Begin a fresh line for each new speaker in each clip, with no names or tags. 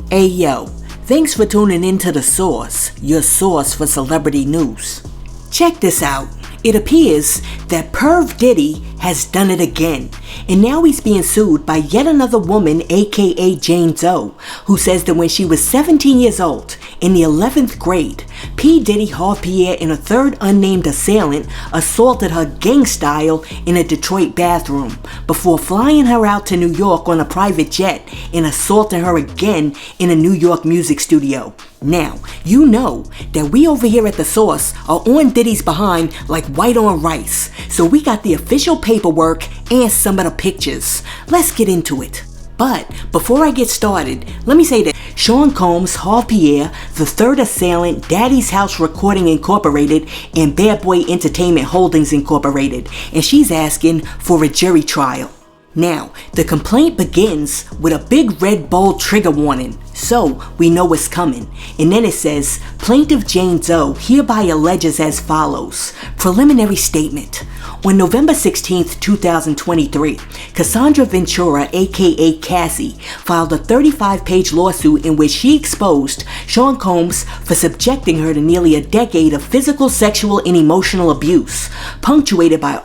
Hey yo, thanks for tuning in to The Source, your source for celebrity news. Check this out. It appears that Perv Diddy has done it again, and now he's being sued by yet another woman, aka Jane Doe, who says that when she was 17 years old, in the 11th grade, P. Diddy, Harve, and a third unnamed assailant assaulted her gang style in a Detroit bathroom before flying her out to New York on a private jet and assaulting her again in a New York music studio. Now, you know that we over here at The Source are on Diddy's behind like white on rice, so we got the official paperwork and some of the pictures. Let's get into it. But before I get started, let me say that Sean Combs, Harve, the third assailant, Daddy's House Recording Incorporated, and Bad Boy Entertainment Holdings Incorporated, and she's asking for a jury trial. Now, the complaint begins with a big red bold trigger warning, so we know what's coming. And then it says, Plaintiff Jane Doe hereby alleges as follows. Preliminary statement. On November 16, 2023, Cassandra Ventura, aka Cassie, filed a 35-page lawsuit in which she exposed Sean Combs for subjecting her to nearly a decade of physical, sexual, and emotional abuse, punctuated by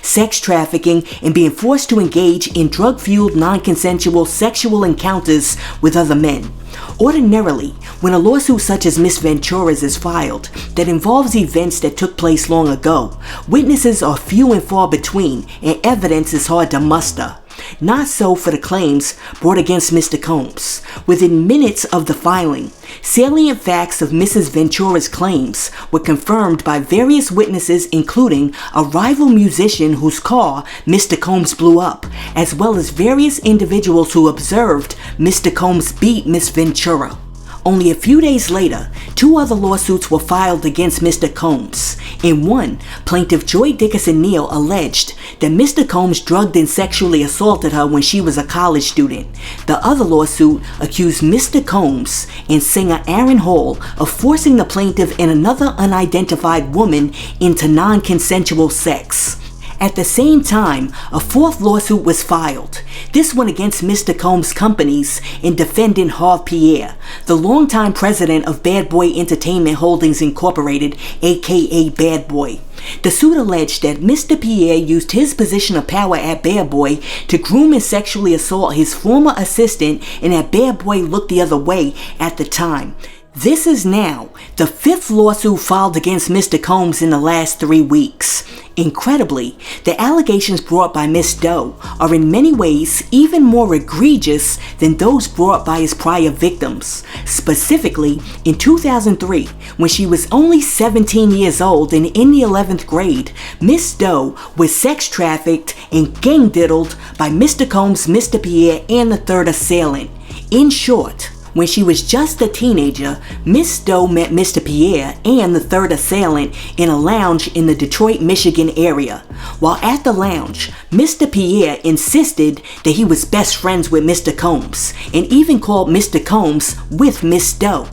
sex trafficking, and being forced to engage in drug-fueled, non-consensual sexual encounters with other men. Ordinarily, when a lawsuit such as Miss Ventura's is filed that involves events that took place long ago, witnesses are few and far between and evidence is hard to muster. Not so for the claims brought against Mr. Combs. Within minutes of the filing, salient facts of Mrs. Ventura's claims were confirmed by various witnesses, including a rival musician whose car Mr. Combs blew up, as well as various individuals who observed Mr. Combs beat Miss Ventura. Only a few days later, two other lawsuits were filed against Mr. Combs. In one, plaintiff Joy Dickerson Neal alleged that Mr. Combs drugged and sexually assaulted her when she was a college student. The other lawsuit accused Mr. Combs and singer Aaron Hall of forcing the plaintiff and another unidentified woman into non-consensual sex. At the same time, a fourth lawsuit was filed, this one against Mr. Combs' companies and defendant Harve, the longtime president of Bad Boy Entertainment Holdings Incorporated, aka Bad Boy. The suit alleged that Mr. Pierre used his position of power at Bad Boy to groom and sexually assault his former assistant, and that Bad Boy looked the other way at the time. This is now the fifth lawsuit filed against Mr. Combs in the last 3 weeks. Incredibly, the allegations brought by Miss Doe are in many ways even more egregious than those brought by his prior victims. Specifically, in 2003, when she was only 17 years old and in the 11th grade, Miss Doe was sex trafficked and gang diddled by Mr. Combs, Mr. Pierre, and the third assailant. In short, when she was just a teenager, Miss Doe met Mr. Pierre and the third assailant in a lounge in the Detroit, Michigan area. While at the lounge, Mr. Pierre insisted that he was best friends with Mr. Combs and even called Mr. Combs with Miss Doe.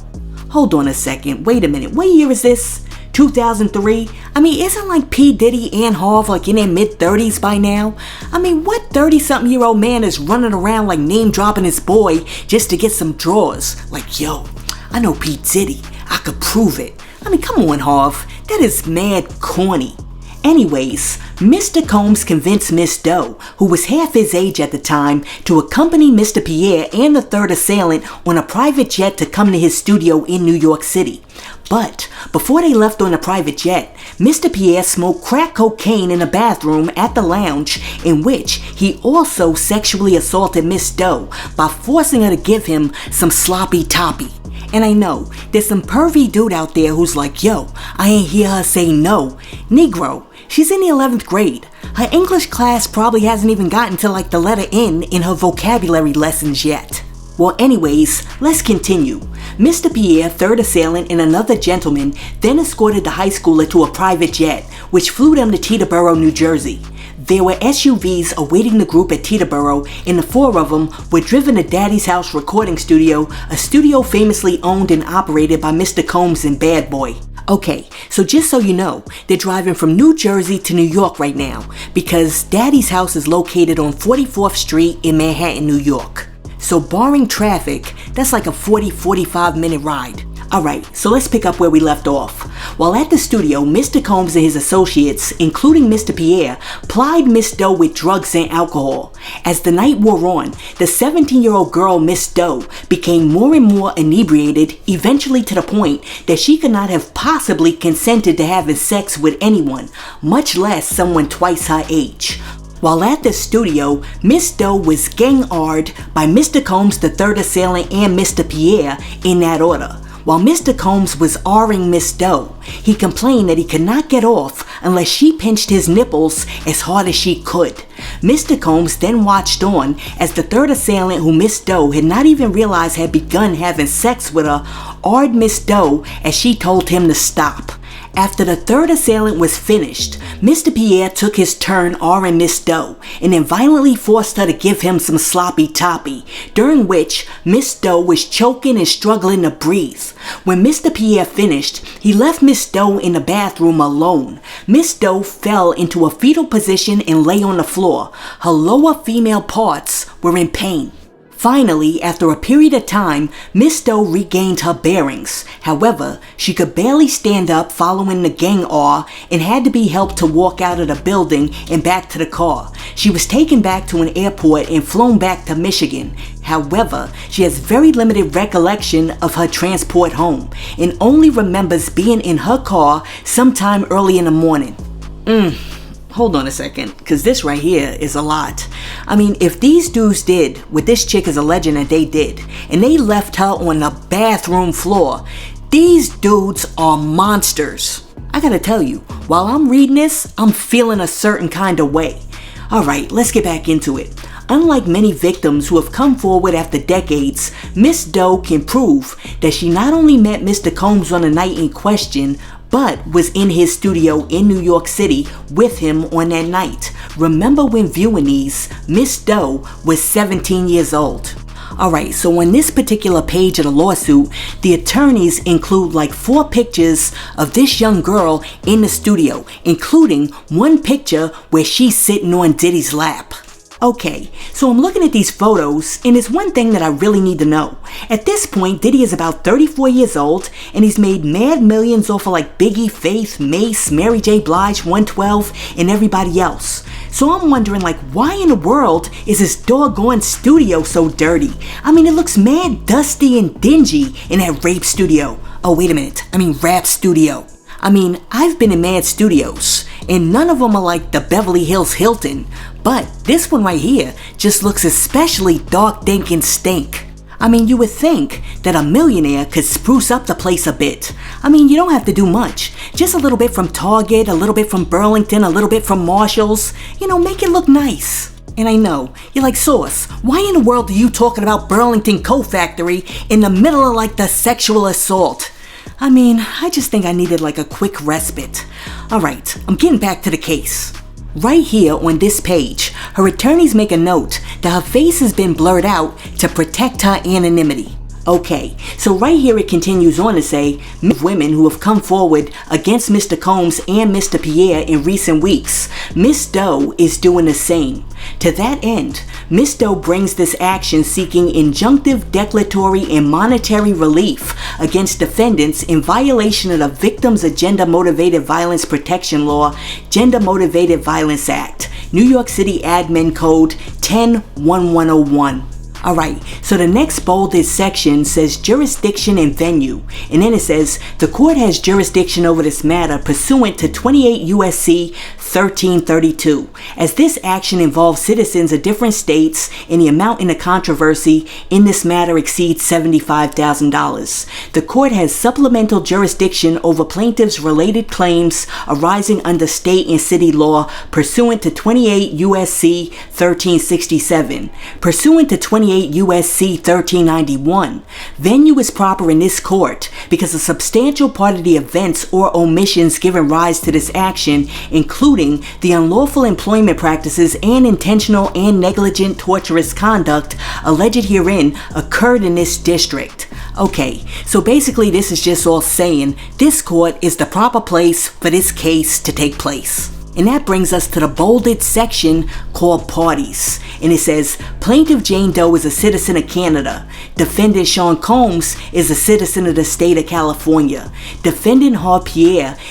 Hold on a second, wait a minute, what year is this? 2003? I mean, isn't like P. Diddy and Harve like in their mid-30s by now? I mean, what 30-something-year-old man is running around like name-dropping his boy just to get some draws? Like, yo, I know P. Diddy, I could prove it. I mean, come on, Harve, that is mad corny. Anyways, Mr. Combs convinced Miss Doe, who was half his age at the time, to accompany Mr. Pierre and the third assailant on a private jet to come to his studio in New York City. But before they left on the private jet, Mr. Pierre smoked crack cocaine in a bathroom at the lounge, in which he also sexually assaulted Miss Doe by forcing her to give him some sloppy toppy. And I know, there's some pervy dude out there who's like, yo, I ain't hear her say no. Negro, she's in the 11th grade. Her English class probably hasn't even gotten to like the letter N in her vocabulary lessons yet. Well, anyways, let's continue. Mr. Pierre, third assailant, and another gentleman then escorted the high schooler to a private jet, which flew them to Teterboro, New Jersey. There were SUVs awaiting the group at Teterboro, and the four of them were driven to Daddy's House Recording Studio, a studio famously owned and operated by Mr. Combs and Bad Boy. Okay, so just so you know, they're driving from New Jersey to New York right now, because Daddy's house is located on 44th Street in Manhattan, New York. So barring traffic, that's like a 40-45 minute ride. Alright, so let's pick up where we left off. While at the studio, Mr. Combs and his associates, including Mr. Pierre, plied Miss Doe with drugs and alcohol. As the night wore on, the 17-year-old girl Miss Doe became more and more inebriated, eventually to the point that she could not have possibly consented to having sex with anyone, much less someone twice her age. While at the studio, Miss Doe was gang-arred by Mr. Combs, the third assailant, and Mr. Pierre in that order. While Mr. Combs was R-ing Miss Doe, he complained that he could not get off unless she pinched his nipples as hard as she could. Mr. Combs then watched on as the third assailant, who Miss Doe had not even realized had begun having sex with her, R-ed Miss Doe as she told him to stop. After the third assailant was finished, Mr. Pierre took his turn R-ing Miss Doe and then violently forced her to give him some sloppy toppy, during which Miss Doe was choking and struggling to breathe. When Mr. Pierre finished, he left Miss Doe in the bathroom alone. Miss Doe fell into a fetal position and lay on the floor. Her lower female parts were in pain. Finally, after a period of time, Miss Doe regained her bearings. However, she could barely stand up following the gang-R and had to be helped to walk out of the building and back to the car. She was taken back to an airport and flown back to Michigan. However, she has very limited recollection of her transport home and only remembers being in her car sometime early in the morning. Hold on a second, because this right here is a lot. I mean, if these dudes did what this chick is alleging that they did, and they left her on the bathroom floor, these dudes are monsters. I gotta tell you, while I'm reading this, I'm feeling a certain kind of way. Alright, let's get back into it. Unlike many victims who have come forward after decades, Miss Doe can prove that she not only met Mr. Combs on the night in question, but was in his studio in New York City with him on that night. Remember, when viewing these, Miss Doe was 17 years old. Alright, so on this particular page of the lawsuit, the attorneys include like 4 pictures of this young girl in the studio, including one picture where she's sitting on Diddy's lap. Okay, so I'm looking at these photos, and there's one thing that I really need to know. At this point, Diddy is about 34 years old, and he's made mad millions off of like Biggie, Faith, Mace, Mary J. Blige, 112, and everybody else. So I'm wondering, like, why in the world is this doggone studio so dirty? I mean, it looks mad dusty and dingy in that rape studio. Oh, wait a minute, I mean rap studio. I mean, I've been in mad studios, and none of them are like the Beverly Hills Hilton, but this one right here just looks especially dark, dank, and stink. I mean, you would think that a millionaire could spruce up the place a bit. I mean, you don't have to do much. Just a little bit from Target, a little bit from Burlington, a little bit from Marshall's. You know, make it look nice. And I know, you're like, Sauce, why in the world are you talking about Burlington Coat Factory in the middle of like the sexual assault? I mean, I just think I needed like a quick respite. Alright, I'm getting back to the case. Right here on this page, her attorneys make a note that her face has been blurred out to protect her anonymity. Okay, so right here it continues on to say, women who have come forward against Mr. Combs and Mr. Pierre in recent weeks, Miss Doe is doing the same. To that end, Miss Doe brings this action seeking injunctive, declaratory, and monetary relief against defendants in violation of the Victims of Gender Motivated Violence Protection Law, Gender Motivated Violence Act, New York City Admin Code 10-1101. Alright, so the next bolded section says jurisdiction and venue, and then it says the court has jurisdiction over this matter pursuant to 28 U.S.C. 1332, as this action involves citizens of different states and the amount in the controversy in this matter exceeds $75,000. The court has supplemental jurisdiction over plaintiffs' related claims arising under state and city law pursuant to 28 U.S.C. 1367. Pursuant to 28 U.S.C. 1391, venue is proper in this court because a substantial part of the events or omissions giving rise to this action, including the unlawful employment practices and intentional and negligent torturous conduct alleged herein, occurred in this district. Okay, so basically this is just all saying this court is the proper place for this case to take place. And that brings us to the bolded section called parties. And it says, Plaintiff Jane Doe is a citizen of Canada. Defendant Sean Combs is a citizen of the state of California. Defendant Harve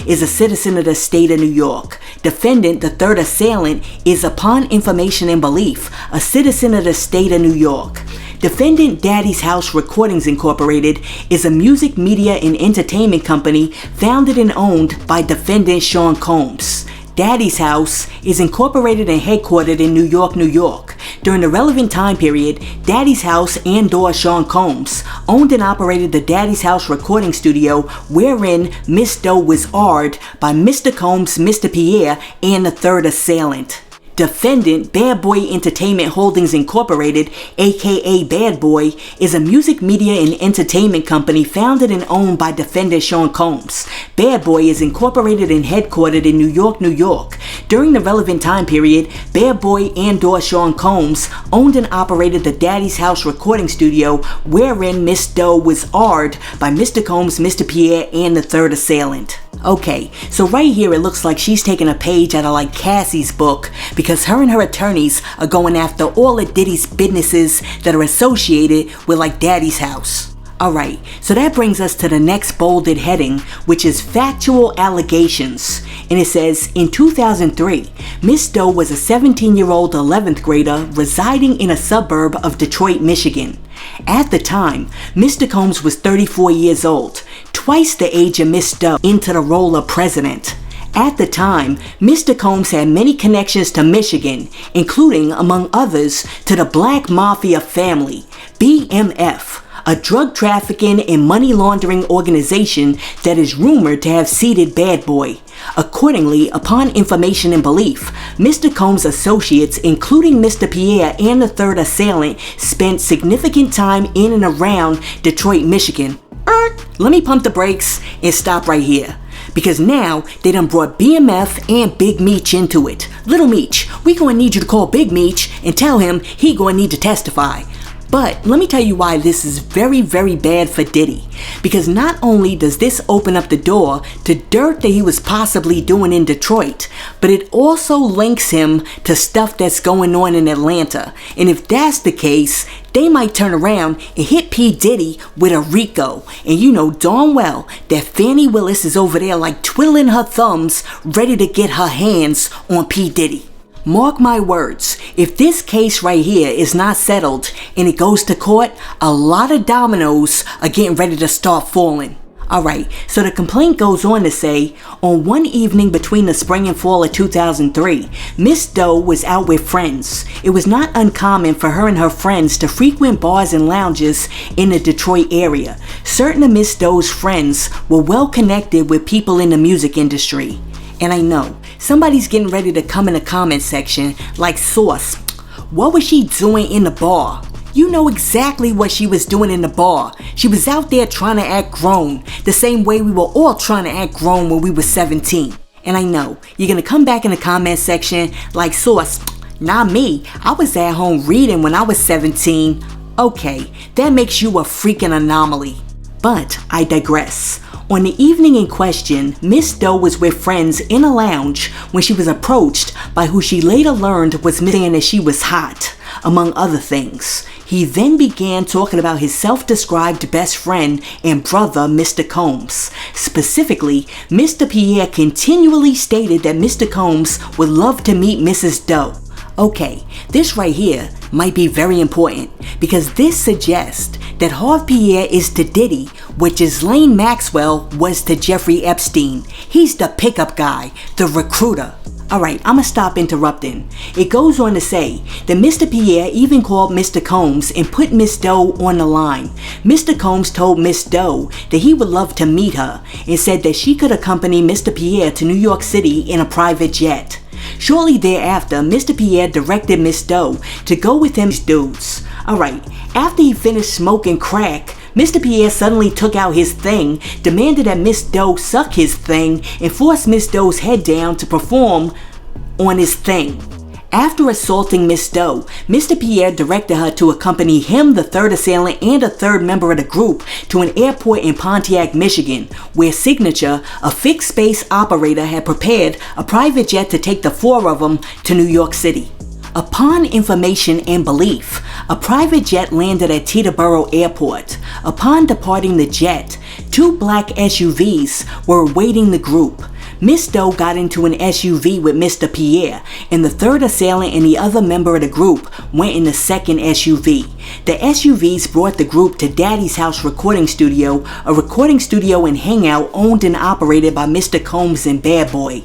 is a citizen of the state of New York. Defendant, the third assailant, is, upon information and belief, a citizen of the state of New York. Defendant Daddy's House Recordings Incorporated is a music, media, and entertainment company founded and owned by defendant Sean Combs. Daddy's House is incorporated and headquartered in New York, New York. During the relevant time period, Daddy's House and/or Sean Combs owned and operated the Daddy's House recording studio wherein Miss Doe was R.'d by Mr. Combs, Mr. Pierre, and the third assailant. Defendant Bad Boy Entertainment Holdings Incorporated, aka Bad Boy, is a music, media, and entertainment company founded and owned by defendant Sean Combs. Bad Boy is incorporated and headquartered in New York, New York. During the relevant time period, Bad Boy and/or Sean Combs owned and operated the Daddy's House recording studio wherein Miss Doe was R.'d by Mr. Combs, Mr. Pierre, and the third assailant. Okay, so right here it looks like she's taking a page out of like Cassie's book because her and her attorneys are going after all of Diddy's businesses that are associated with like Daddy's House. Alright, so that brings us to the next bolded heading, which is factual allegations. And it says, in 2003, Miss Doe was a 17-year-old 11th grader residing in a suburb of Detroit, Michigan. At the time, Mr. Combs was 34 years old, twice the age of Miss Doe, into the role of president. At the time, Mr. Combs had many connections to Michigan, including, among others, to the Black Mafia family, BMF, a drug trafficking and money laundering organization that is rumored to have seeded Bad Boy. Accordingly, upon information and belief, Mr. Combs' associates, including Mr. Pierre and the third assailant, spent significant time in and around Detroit, Michigan. Let me pump the brakes and stop right here. Because now, they done brought BMF and Big Meech into it. Little Meech, we gonna need you to call Big Meech and tell him he gonna need to testify. But let me tell you why this is very, very bad for Diddy. Because not only does this open up the door to dirt that he was possibly doing in Detroit, but it also links him to stuff that's going on in Atlanta. And if that's the case, they might turn around and hit P. Diddy with a RICO. And you know darn well that Fannie Willis is over there like twiddling her thumbs, ready to get her hands on P. Diddy. Mark my words, if this case right here is not settled and it goes to court, a lot of dominoes are getting ready to start falling. Alright, so the complaint goes on to say, on one evening between the spring and fall of 2003, Miss Doe was out with friends. It was not uncommon for her and her friends to frequent bars and lounges in the Detroit area. Certain of Miss Doe's friends were well connected with people in the music industry. And I know, somebody's getting ready to come in the comment section like, Sauce, what was she doing in the bar? You know exactly what she was doing in the bar. She was out there trying to act grown, the same way we were all trying to act grown when we were 17. And I know, you're gonna come back in the comment section like, Sauce, not me, I was at home reading when I was 17. Okay, that makes you a freaking anomaly. But I digress. On the evening in question, Miss Doe was with friends in a lounge when she was approached by who she later learned was saying that she was hot, among other things. He then began talking about his self-described best friend and brother, Mr. Combs. Specifically, Mr. Pierre continually stated that Mr. Combs would love to meet Mrs. Doe. Okay, this right here might be very important because this suggests that Harve Pierre is to Diddy what Ghislaine Maxwell was to Jeffrey Epstein. He's the pickup guy, the recruiter. Alright, I'ma stop interrupting. It goes on to say that Mr. Pierre even called Mr. Combs and put Miss Doe on the line. Mr. Combs told Miss Doe that he would love to meet her and said that she could accompany Mr. Pierre to New York City in a private jet. Shortly thereafter, Mr. Pierre directed Miss Doe to go with him dudes. Alright, after he finished smoking crack, Mr. Pierre suddenly took out his thing, demanded that Miss Doe suck his thing, and forced Miss Doe's head down to perform on his thing. After assaulting Miss Doe, Mr. Pierre directed her to accompany him, the third assailant, and a third member of the group to an airport in Pontiac, Michigan, where Signature, a fixed-base operator, had prepared a private jet to take the four of them to New York City. Upon information and belief, a private jet landed at Teterboro Airport. Upon departing the jet, two black SUVs were awaiting the group. Miss Doe got into an SUV with Mr. Pierre, and the third assailant and the other member of the group went in the second SUV. The SUVs brought the group to Daddy's House Recording Studio, a recording studio and hangout owned and operated by Mr. Combs and Bad Boy.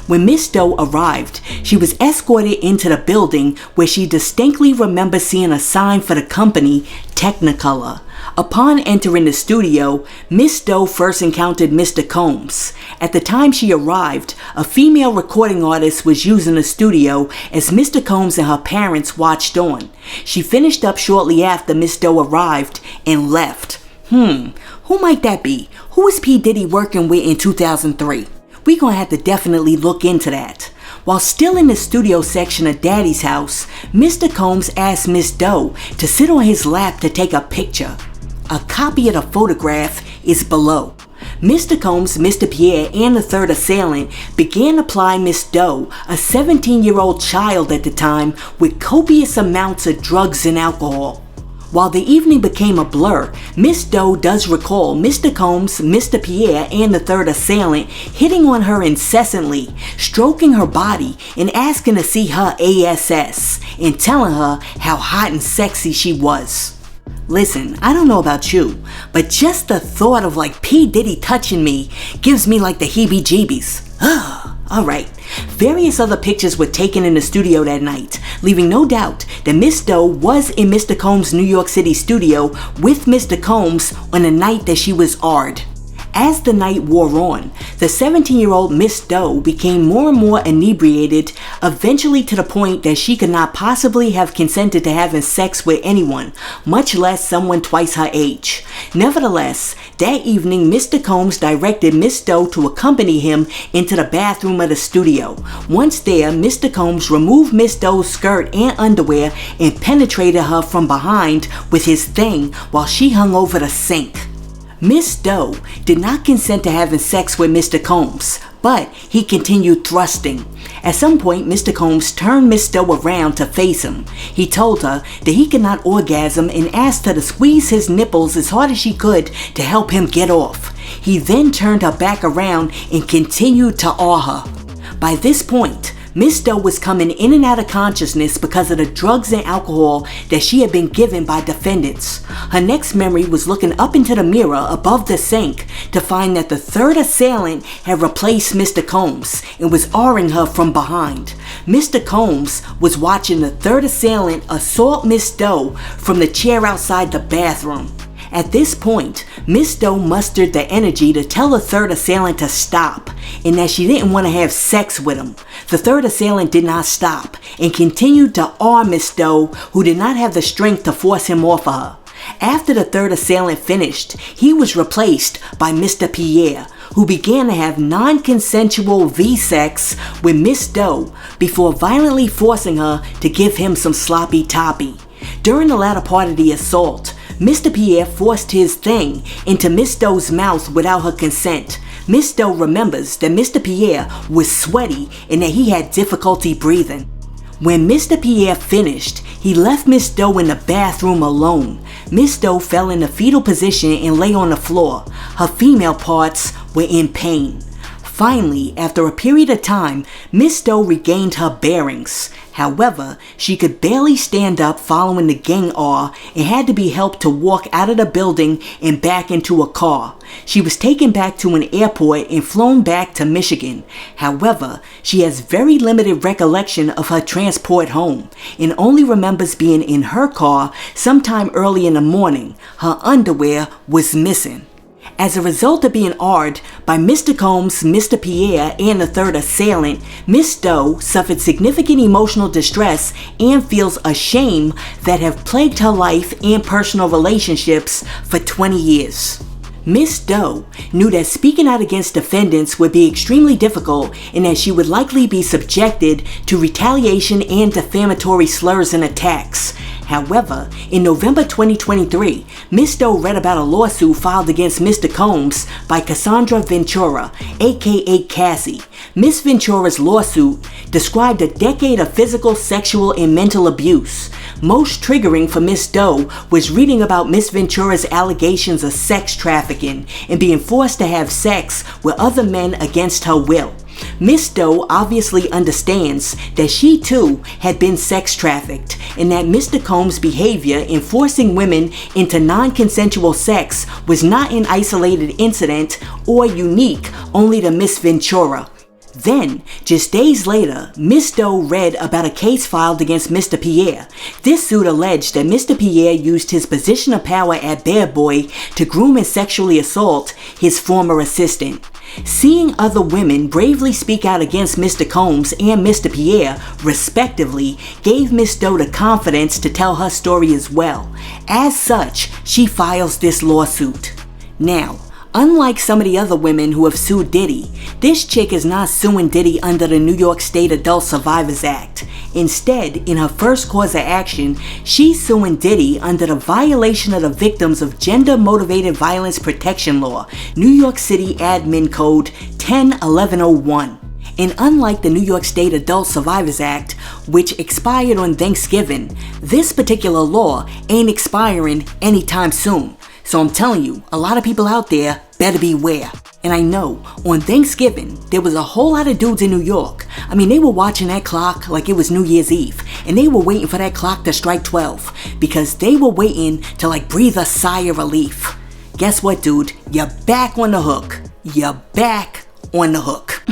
When Miss Doe arrived, she was escorted into the building where she distinctly remembers seeing a sign for the company, Technicolor. Upon entering the studio, Miss Doe first encountered Mr. Combs. At the time she arrived, a female recording artist was using the studio as Mr. Combs and her parents watched on. She finished up shortly after Miss Doe arrived and left. Who might that be? Who is P. Diddy working with in 2003? We gonna have to definitely look into that. While still in the studio section of Daddy's house, Mr. Combs asked Miss Doe to sit on his lap to take a picture. A copy of the photograph is below. Mr. Combs, Mr. Pierre, and the third assailant began to ply Miss Doe, a 17-year-old child at the time, with copious amounts of drugs and alcohol. While the evening became a blur, Miss Doe does recall Mr. Combs, Mr. Pierre, and the third assailant hitting on her incessantly, stroking her body and asking to see her ASS, and telling her how hot and sexy she was. Listen, I don't know about you, but just the thought of P. Diddy touching me gives me the heebie-jeebies. Alright, various other pictures were taken in the studio that night, leaving no doubt that Miss Doe was in Mr. Combs' New York City studio with Mr. Combs on the night that she was AR'd. As the night wore on, the 17-year-old Miss Doe became more and more inebriated, eventually to the point that she could not possibly have consented to having sex with anyone, much less someone twice her age. Nevertheless, that evening Mr. Combs directed Miss Doe to accompany him into the bathroom of the studio. Once there, Mr. Combs removed Miss Doe's skirt and underwear and penetrated her from behind with his thing while she hung over the sink. Miss Doe did not consent to having sex with Mr. Combs, but he continued thrusting. At some point, Mr. Combs turned Miss Doe around to face him. He told her that he could not orgasm and asked her to squeeze his nipples as hard as she could to help him get off. He then turned her back around and continued to awe her. By this point, Miss Doe was coming in and out of consciousness because of the drugs and alcohol that she had been given by defendants. Her next memory was looking up into the mirror above the sink to find that the third assailant had replaced Mr. Combs and was awing her from behind. Mr. Combs was watching the third assailant assault Miss Doe from the chair outside the bathroom. At this point, Miss Doe mustered the energy to tell the third assailant to stop, and that she didn't want to have sex with him. The third assailant did not stop, and continued to awe Miss Doe, who did not have the strength to force him off of her. After the third assailant finished, he was replaced by Mr. Pierre, who began to have non-consensual V-sex with Miss Doe before violently forcing her to give him some sloppy toppy. During the latter part of the assault, Mr. Pierre forced his thing into Miss Doe's mouth without her consent. Miss Doe remembers that Mr. Pierre was sweaty and that he had difficulty breathing. When Mr. Pierre finished, he left Miss Doe in the bathroom alone. Miss Doe fell in a fetal position and lay on the floor. Her female parts were in pain. Finally, after a period of time, Miss Doe regained her bearings. However, she could barely stand up following the gang awe and had to be helped to walk out of the building and back into a car. She was taken back to an airport and flown back to Michigan. However, she has very limited recollection of her transport home and only remembers being in her car sometime early in the morning. Her underwear was missing. As a result of being AR'd by Mr. Combs, Mr. Pierre, and the third assailant, Miss Doe suffered significant emotional distress and feels a shame that have plagued her life and personal relationships for 20 years. Miss Doe knew that speaking out against defendants would be extremely difficult and that she would likely be subjected to retaliation and defamatory slurs and attacks. However, in November 2023, Miss Doe read about a lawsuit filed against Mr. Combs by Cassandra Ventura, aka Cassie. Miss Ventura's lawsuit described a decade of physical, sexual, and mental abuse. Most triggering for Miss Doe was reading about Miss Ventura's allegations of sex trafficking and being forced to have sex with other men against her will. Miss Doe obviously understands that she too had been sex trafficked and that Mr. Combs' behavior in forcing women into non-consensual sex was not an isolated incident or unique only to Miss Ventura. Then, just days later, Miss Doe read about a case filed against Mr. Pierre. This suit alleged that Mr. Pierre used his position of power at Bad Boy to groom and sexually assault his former assistant. Seeing other women bravely speak out against Mr. Combs and Mr. Pierre, respectively, gave Miss Doe the confidence to tell her story as well. As such, she files this lawsuit. Now, unlike some of the other women who have sued Diddy, this chick is not suing Diddy under the New York State Adult Survivors Act. Instead, in her first cause of action, she's suing Diddy under the Violation of the Victims of Gender-Motivated Violence Protection Law, New York City Admin Code 10-1101. And unlike the New York State Adult Survivors Act, which expired on Thanksgiving, this particular law ain't expiring anytime soon. So I'm telling you, a lot of people out there better beware. And I know, on Thanksgiving, there was a whole lot of dudes in New York. I mean, they were watching that clock like it was New Year's Eve. And they were waiting for that clock to strike 12. Because they were waiting to breathe a sigh of relief. Guess what, dude? You're back on the hook. You're back on the hook.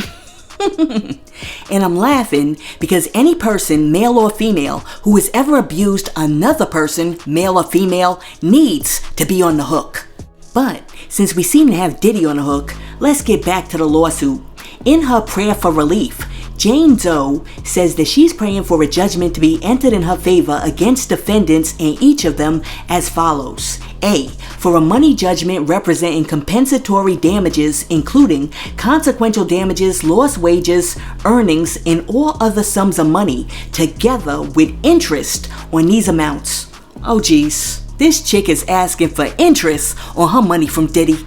And I'm laughing because any person, male or female, who has ever abused another person, male or female, needs to be on the hook. But since we seem to have Diddy on the hook, let's get back to the lawsuit. In her prayer for relief, Jane Doe says that she's praying for a judgment to be entered in her favor against defendants, and each of them as follows. A. For a money judgment representing compensatory damages, including consequential damages, lost wages, earnings, and all other sums of money, together with interest on these amounts. Oh geez, this chick is asking for interest on her money from Diddy.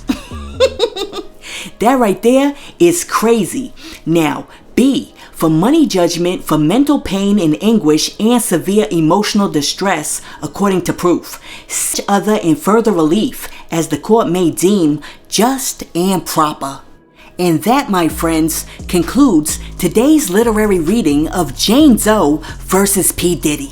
That right there is crazy. Now, B. For money judgment for mental pain and anguish and severe emotional distress, according to proof. Such other and further relief as the court may deem just and proper. And that, my friends, concludes today's literary reading of Jane Doe versus P. Diddy.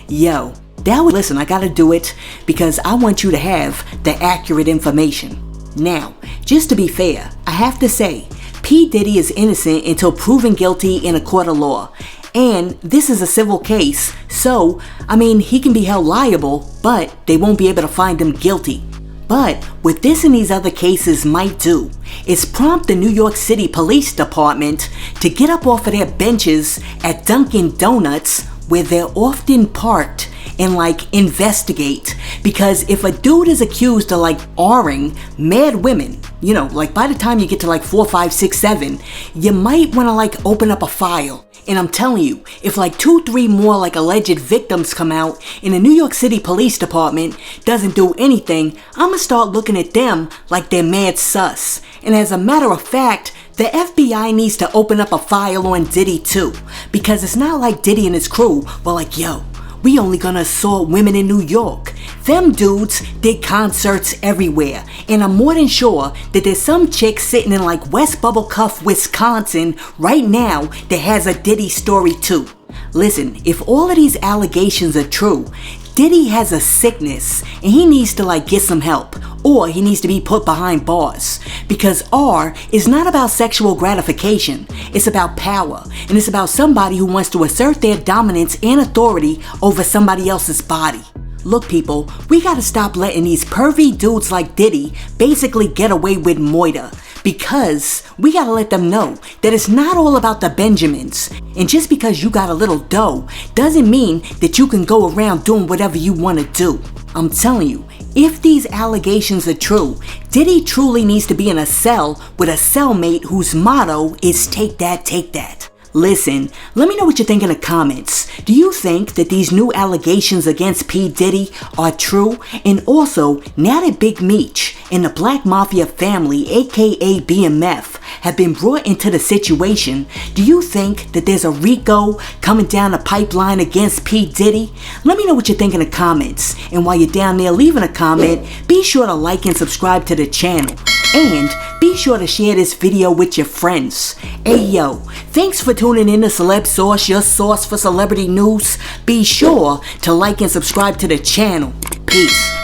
Yo, listen, I gotta do it because I want you to have the accurate information. Now, just to be fair, I have to say, P. Diddy is innocent until proven guilty in a court of law. And this is a civil case, so, he can be held liable, but they won't be able to find him guilty. But what this and these other cases might do is prompt the New York City Police Department to get up off of their benches at Dunkin' Donuts, where they're often parked, and investigate. Because if a dude is accused of R-ing mad women, by the time you get to 4, 5, 6, 7, you might want to open up a file. And I'm telling you, if 2, 3 more alleged victims come out and the New York City Police Department doesn't do anything, I'ma start looking at them like they're mad sus. And as a matter of fact, the FBI needs to open up a file on Diddy too. Because it's not like Diddy and his crew were yo, we only gonna assault women in New York. Them dudes did concerts everywhere, and I'm more than sure that there's some chick sitting in West Bubblecuff, Wisconsin right now that has a Diddy story too. Listen, if all of these allegations are true, Diddy has a sickness and he needs to get some help, or he needs to be put behind bars. Because R is not about sexual gratification, it's about power, and it's about somebody who wants to assert their dominance and authority over somebody else's body. Look people, we gotta stop letting these pervy dudes like Diddy basically get away with moida. Because we gotta let them know that it's not all about the Benjamins. And just because you got a little dough doesn't mean that you can go around doing whatever you wanna do. I'm telling you, If these allegations are true, Diddy truly needs to be in a cell with a cellmate whose motto is take that, take that. Listen, let me know what you think in the comments. Do you think that these new allegations against P. Diddy are true? And also, now that Big Meech and the Black Mafia family, aka BMF, have been brought into the situation, do you think that there's a RICO coming down the pipeline against P. Diddy? Let me know what you think in the comments. And while you're down there leaving a comment, be sure to like and subscribe to the channel. And be sure to share this video with your friends. Hey yo, thanks for tuning in to Celeb Source, your source for celebrity news. Be sure to like and subscribe to the channel. Peace.